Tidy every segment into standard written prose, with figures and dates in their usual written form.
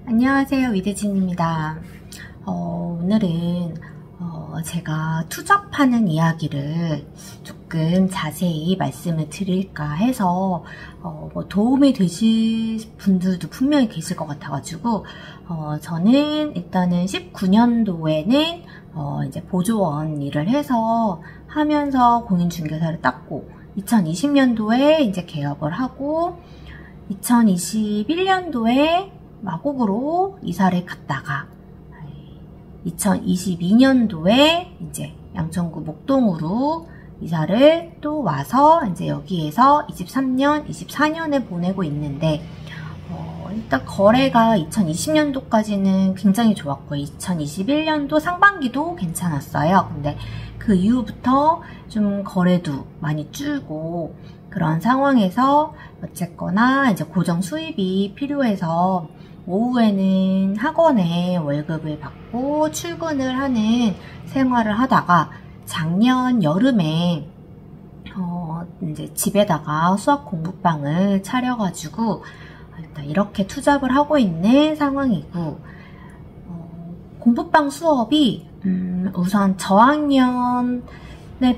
안녕하세요, 위대진입니다. 오늘은 제가 투잡하는 이야기를 조금 자세히 말씀을 드릴까 해서 도움이 되실 분들도 분명히 계실 것 같아가지고 저는 일단은 19년도에는 이제 보조원 일을 해서 하면서 공인중개사를 땄고 2020년도에 이제 개업을 하고 2021년도에 마곡으로 이사를 갔다가 2022년도에 이제 양천구 목동으로 이사를 또 와서 이제 여기에서 23년, 24년에 보내고 있는데 일단 거래가 2020년도까지는 굉장히 좋았고요. 2021년도 상반기도 괜찮았어요. 근데 그 이후부터 좀 거래도 많이 줄고 그런 상황에서 어쨌거나 이제 고정 수입이 필요해서 오후에는 학원에 월급을 받고 출근을 하는 생활을 하다가 작년 여름에 이제 집에다가 수학 공부방을 차려가지고 일단 이렇게 투잡을 하고 있는 상황이고 공부방 수업이 우선 저학년을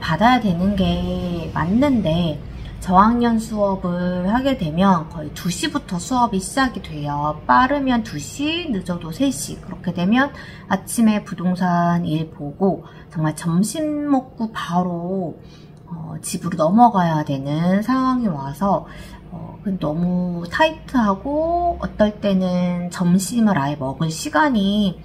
받아야 되는 게 맞는데 저학년 수업을 하게 되면 거의 2시부터 수업이 시작이 돼요. 빠르면 2시, 늦어도 3시. 그렇게 되면 아침에 부동산 일 보고 정말 점심 먹고 바로 집으로 넘어가야 되는 상황이 와서 너무 타이트하고 어떨 때는 점심을 아예 먹을 시간이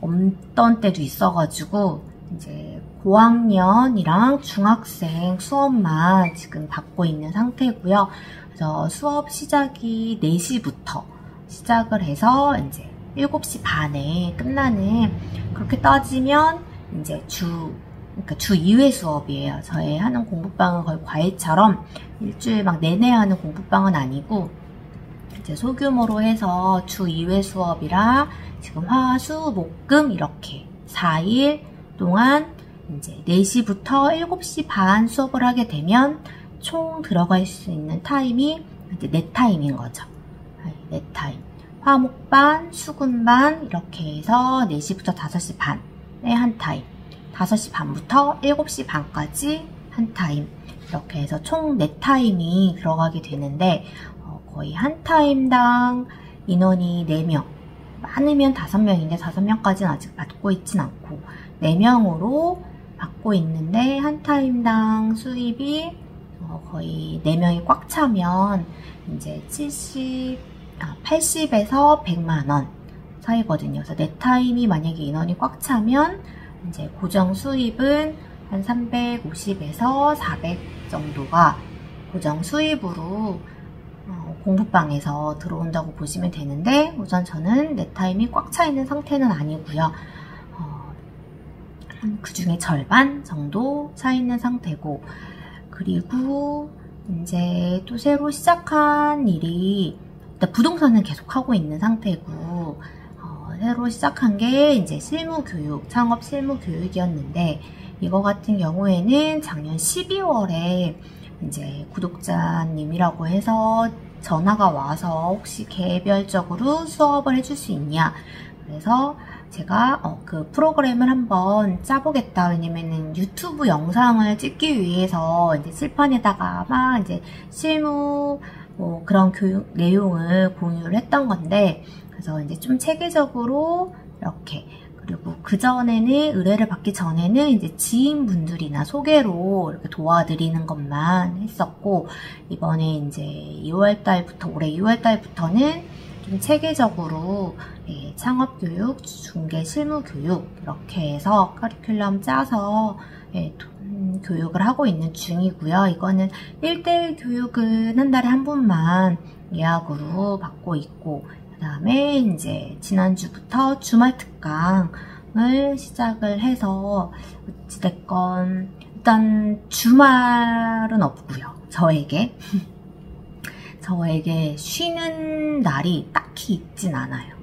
없던 때도 있어가지고 이제 고학년이랑 중학생 수업만 지금 받고 있는 상태고요. 그래서 수업 시작이 4시부터 시작을 해서 이제 7시 반에 끝나는, 그렇게 따지면 이제 그러니까 주 2회 수업이에요. 저희 하는 공부방은 거의 과외처럼 일주일 막 내내 하는 공부방은 아니고 이제 소규모로 해서 주 2회 수업이라 지금 화, 수, 목, 금 이렇게 4일 동안 이제 4시부터 7시 반 수업을 하게 되면 총 들어갈 수 있는 타임이 이제 4타임인 거죠. 4타임. 화목반, 수금반 이렇게 해서 4시부터 5시 반에 한 타임. 5시 반부터 7시 반까지 한 타임. 이렇게 해서 총 4타임이 들어가게 되는데 거의 한 타임당 인원이 4명. 많으면 5명인데 5명까지는 아직 받고 있진 않고 4명으로 받고 있는데 한 타임당 수입이 거의 4명이 꽉 차면 이제 80에서 100만원 사이거든요. 그래서 4타임이 만약에 인원이 꽉 차면 이제 고정 수입은 한 350에서 400 정도가 고정 수입으로 공부방에서 들어온다고 보시면 되는데 우선 저는 4타임이 꽉 차 있는 상태는 아니고요. 그 중에 절반 정도 차 있는 상태고, 그리고 이제 또 새로 시작한 일이 부동산은 계속 하고 있는 상태고 새로 시작한 게 이제 실무교육, 창업 실무교육이었는데 이거 같은 경우에는 작년 12월에 이제 구독자님이라고 해서 전화가 와서 혹시 개별적으로 수업을 해줄 수 있냐, 그래서 제가 그 프로그램을 한번 짜보겠다. 왜냐면은 유튜브 영상을 찍기 위해서 이제 칠판에다가 막 이제 실무 그런 교육 내용을 공유를 했던 건데, 그래서 이제 좀 체계적으로 이렇게, 그리고 그 전에는 의뢰를 받기 전에는 이제 지인분들이나 소개로 이렇게 도와드리는 것만 했었고, 이번에 이제 2월달부터, 올해 2월달부터는 좀 체계적으로 창업교육, 중개 실무교육 이렇게 해서 커리큘럼 짜서 교육을 하고 있는 중이고요. 이거는 1대1 교육은 한 달에 한 번만 예약으로 받고 있고, 그 다음에 이제 지난주부터 주말 특강을 시작을 해서 어찌됐건 일단 주말은 없고요. 저에게 쉬는 날이 딱히 있진 않아요.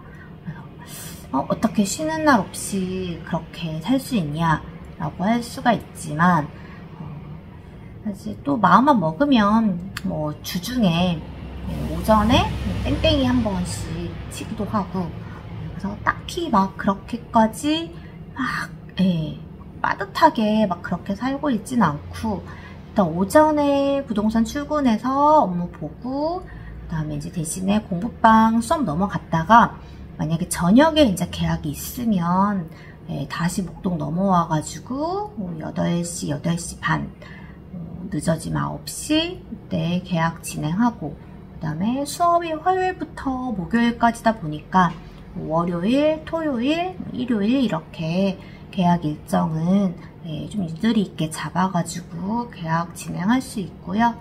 그래서 어떻게 쉬는 날 없이 그렇게 살 수 있냐 라고 할 수가 있지만 사실 또 마음만 먹으면 뭐 주중에 오전에 땡땡이 한 번씩 치기도 하고 그래서 딱히 막 그렇게까지 막 빠듯하게 막 그렇게 살고 있지는 않고, 일단 오전에 부동산 출근해서 업무 보고, 그 다음에 이제 대신에 공부방 수업 넘어갔다가, 만약에 저녁에 이제 계약이 있으면, 다시 목동 넘어와가지고, 8시, 8시 반, 늦어지면 9시, 그때 계약 진행하고, 그 다음에 수업이 화요일부터 목요일까지다 보니까, 월요일, 토요일, 일요일 이렇게 계약 일정은 좀 유도리 있게 잡아가지고 계약 진행할 수 있고요.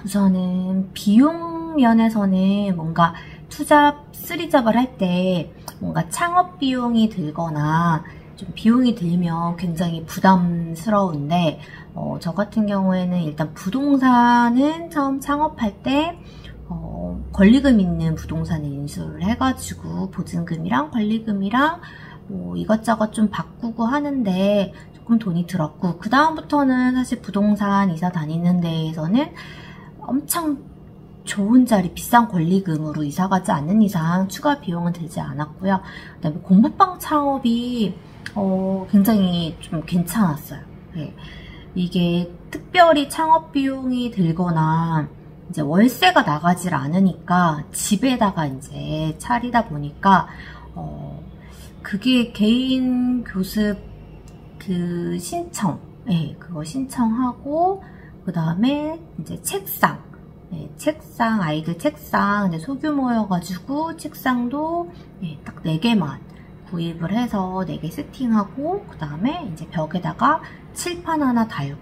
우선은 비용 면에서는 뭔가 쓰리잡을 할 때 뭔가 창업 비용이 들거나 좀 비용이 들면 굉장히 부담스러운데, 저 같은 경우에는 일단 부동산은 처음 창업할 때 권리금 있는 부동산을 인수를 해가지고 보증금이랑 권리금이랑 뭐 이것저것 좀 바꾸고 하는데 조금 돈이 들었고, 그 다음부터는 사실 부동산 이사 다니는 데에서는 엄청 좋은 자리 비싼 권리금으로 이사 가지 않는 이상 추가 비용은 들지 않았고요. 그 다음에 공부방 창업이 굉장히 좀 괜찮았어요. 이게 특별히 창업 비용이 들거나 이제 월세가 나가질 않으니까 집에다가 이제 차리다 보니까 그게 개인 교습 그 신청, 그거 신청하고, 그 다음에 이제 책상, 아이들 책상 이제 소규모여가지고 책상도 딱 4개만 구입을 해서 4개 세팅하고, 그 다음에 이제 벽에다가 칠판 하나 달고,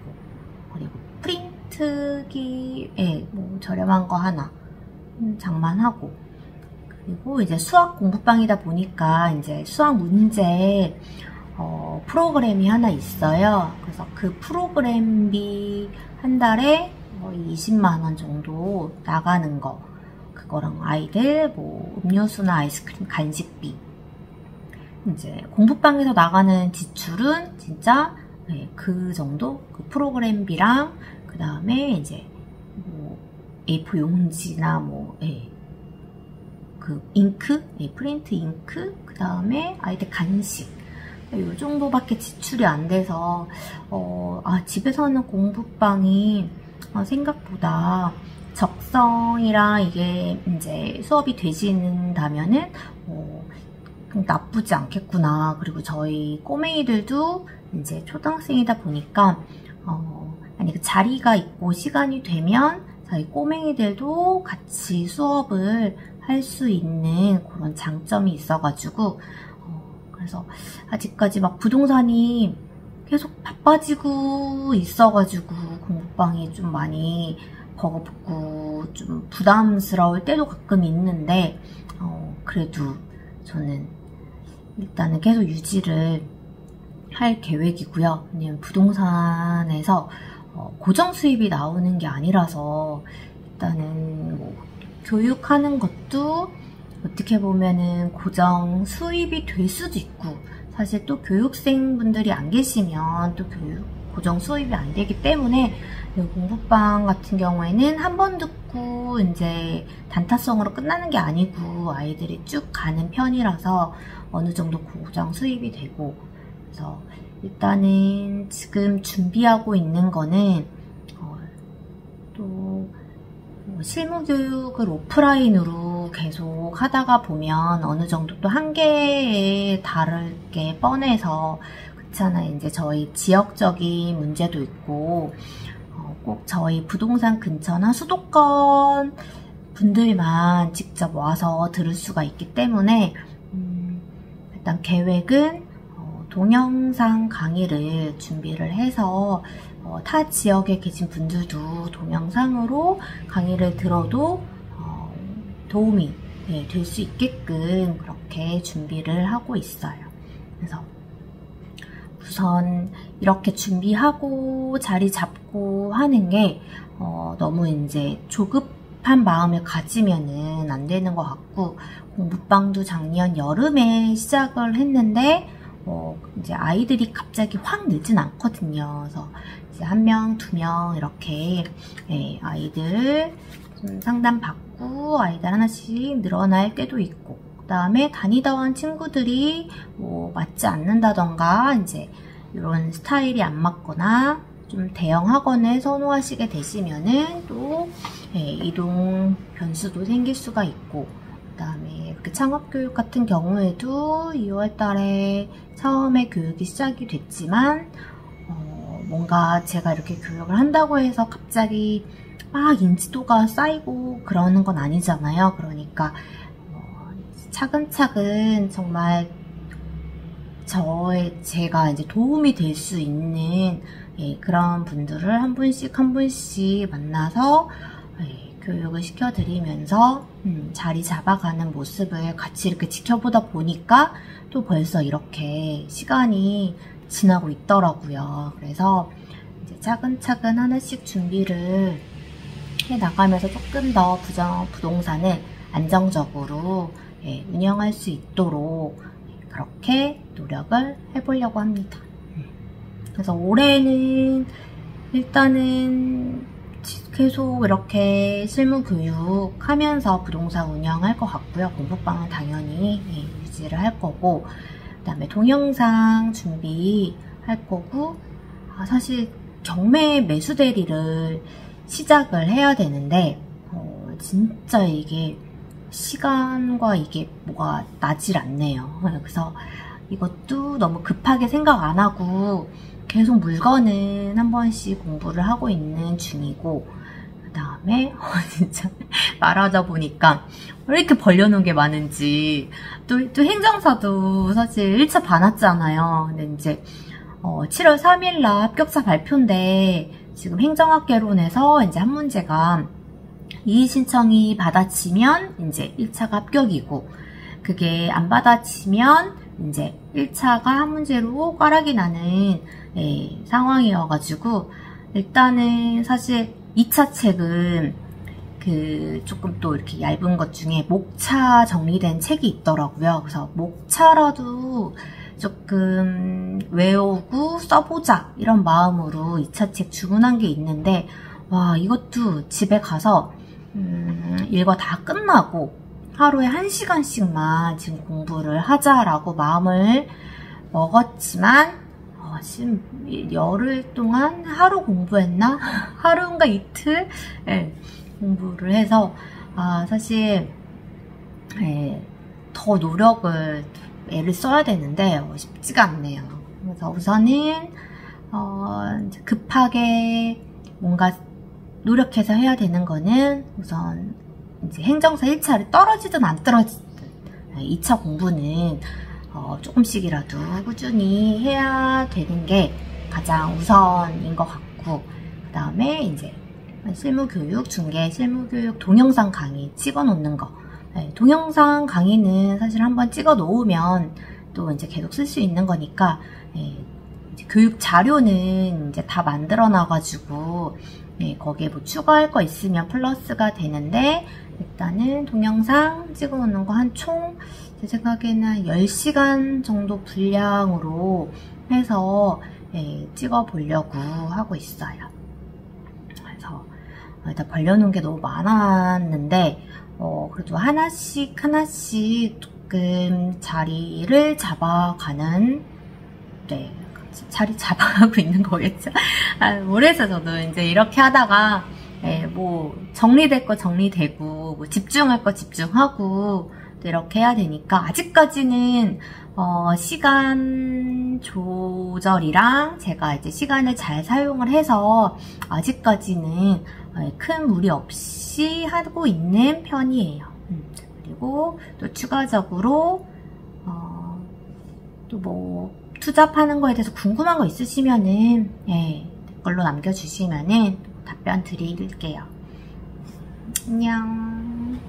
그리고 프린트기, 뭐 저렴한 거 하나 장만하고, 그리고 이제 수학 공부방이다 보니까 이제 수학 문제 프로그램이 하나 있어요. 그래서 그 프로그램비 한 달에 20만 원 정도 나가는 거, 그거랑 아이들 뭐 음료수나 아이스크림 간식비, 이제 공부방에서 나가는 지출은 진짜 그 정도, 그 프로그램비랑 그 다음에 이제 뭐 A4 용지나 뭐 그 잉크, 프린트 잉크, 그 다음에 아이들 간식, 이 정도밖에 지출이 안 돼서 집에서는 공부방이 생각보다 적성이랑 이게 이제 수업이 되신다면은 나쁘지 않겠구나. 그리고 저희 꼬맹이들도 이제 초등학생이다 보니까 만약에 자리가 있고 시간이 되면 저희 꼬맹이들도 같이 수업을 할 수 있는 그런 장점이 있어가지고, 그래서 아직까지 막 부동산이 계속 바빠지고 있어가지고 공부방이 좀 많이 버겁고 좀 부담스러울 때도 가끔 있는데, 그래도 저는 일단은 계속 유지를 할 계획이고요. 왜냐면 부동산에서 고정 수입이 나오는 게 아니라서, 일단은 뭐 교육하는 것도 어떻게 보면은 고정 수입이 될 수도 있고, 사실 또 교육생분들이 안 계시면 또 고정 수입이 안 되기 때문에, 공부방 같은 경우에는 한 번 듣고 이제 단타성으로 끝나는 게 아니고 아이들이 쭉 가는 편이라서 어느 정도 고정 수입이 되고, 그래서 일단은 지금 준비하고 있는 거는 또 실무 교육을 오프라인으로 계속 하다가 보면 어느 정도 또 한계에 다를 게 뻔해서, 그렇잖아요. 이제 저희 지역적인 문제도 있고, 꼭 저희 부동산 근처나 수도권 분들만 직접 와서 들을 수가 있기 때문에, 일단 계획은 동영상 강의를 준비를 해서 타 지역에 계신 분들도 동영상으로 강의를 들어도 도움이 될 수 있게끔 그렇게 준비를 하고 있어요. 그래서 우선 이렇게 준비하고 자리 잡고 하는 게 너무 이제 조급한 마음을 가지면은 안 되는 것 같고, 공부방도 작년 여름에 시작을 했는데 이제 아이들이 갑자기 확 늘진 않거든요. 그래서 이제 1명, 2명 이렇게 아이들 좀 상담 받고 아이들 하나씩 늘어날 때도 있고, 그 다음에 다니다 온 친구들이 뭐 맞지 않는다던가 이제 이런 스타일이 안 맞거나 좀 대형 학원을 선호하시게 되시면은 또 이동 변수도 생길 수가 있고, 그 다음에 이렇게 창업교육 같은 경우에도 2월 달에 처음에 교육이 시작이 됐지만 뭔가 제가 이렇게 교육을 한다고 해서 갑자기 막 인지도가 쌓이고 그러는 건 아니잖아요. 그러니까 차근차근 정말 제가 이제 도움이 될 수 있는 그런 분들을 한 분씩 한 분씩 만나서 교육을 시켜드리면서 자리 잡아가는 모습을 같이 이렇게 지켜보다 보니까 또 벌써 이렇게 시간이 지나고 있더라고요. 그래서 이제 차근차근 하나씩 준비를 해 나가면서 조금 더 부동산을 안정적으로 운영할 수 있도록 그렇게 노력을 해보려고 합니다. 그래서 올해는 일단은 계속 이렇게 실무 교육하면서 부동산 운영할 것 같고요. 공부방은 당연히 유지를 할 거고, 그 다음에 동영상 준비할 거고, 사실 경매 매수 대리를 시작을 해야 되는데 진짜 이게 시간과 이게 뭐가 나질 않네요. 그래서 이것도 너무 급하게 생각 안 하고 계속 물건은 한 번씩 공부를 하고 있는 중이고, 그 다음에 진짜 말하다 보니까 왜 이렇게 벌려놓은 게 많은지, 또 행정사도 사실 1차 봐놨잖아요. 근데 이제 7월 3일날 합격자 발표인데 지금 행정학개론에서 이제 한 문제가 이의 신청이 받아치면 이제 1차가 합격이고, 그게 안 받아치면 이제 1차가 한 문제로 꽈락이 나는 상황이어가지고, 일단은 사실 2차 책은 조금 또 이렇게 얇은 것 중에 목차 정리된 책이 있더라고요. 그래서 목차라도 조금 외우고 써보자 이런 마음으로 2차 책 주문한 게 있는데, 와, 이것도 집에 가서 일과 다 끝나고 하루에 1시간씩만 지금 공부를 하자라고 마음을 먹었지만 지금 열흘 동안 하루 공부했나? 하루인가 이틀? 공부를 해서 사실 더 노력을 애를 써야 되는데 쉽지가 않네요. 그래서 우선은 급하게 뭔가 노력해서 해야 되는 거는 우선 이제 행정사 1차를 떨어지든 안 떨어지든 2차 공부는 조금씩이라도 꾸준히 해야 되는 게 가장 우선인 것 같고, 그 다음에 이제 실무교육, 중개 실무교육 동영상 강의 찍어 놓는 거. 동영상 강의는 사실 한번 찍어 놓으면 또 이제 계속 쓸 수 있는 거니까, 이제 교육 자료는 이제 다 만들어 놔가지고 거기에 뭐 추가할 거 있으면 플러스가 되는데, 일단은 동영상 찍어 놓는 거 한 총 제 생각에는 10시간 정도 분량으로 해서 찍어 보려고 하고 있어요. 그래서 일단 벌려놓은 게 너무 많았는데 그래도 하나씩 조금 자리를 잡아가는, 자리 잡아가고 있는 거겠죠. 모르겠어요. 저도 이제 이렇게 하다가 뭐 정리될 거 정리되고 뭐 집중할 거 집중하고 이렇게 해야 되니까, 아직까지는 시간 조절이랑 제가 이제 시간을 잘 사용을 해서 아직까지는 큰 무리 없이 하고 있는 편이에요. 그리고 또 추가적으로 또 뭐 투잡하는 거에 대해서 궁금한 거 있으시면은 댓글로 남겨주시면은 답변 드릴게요. 안녕.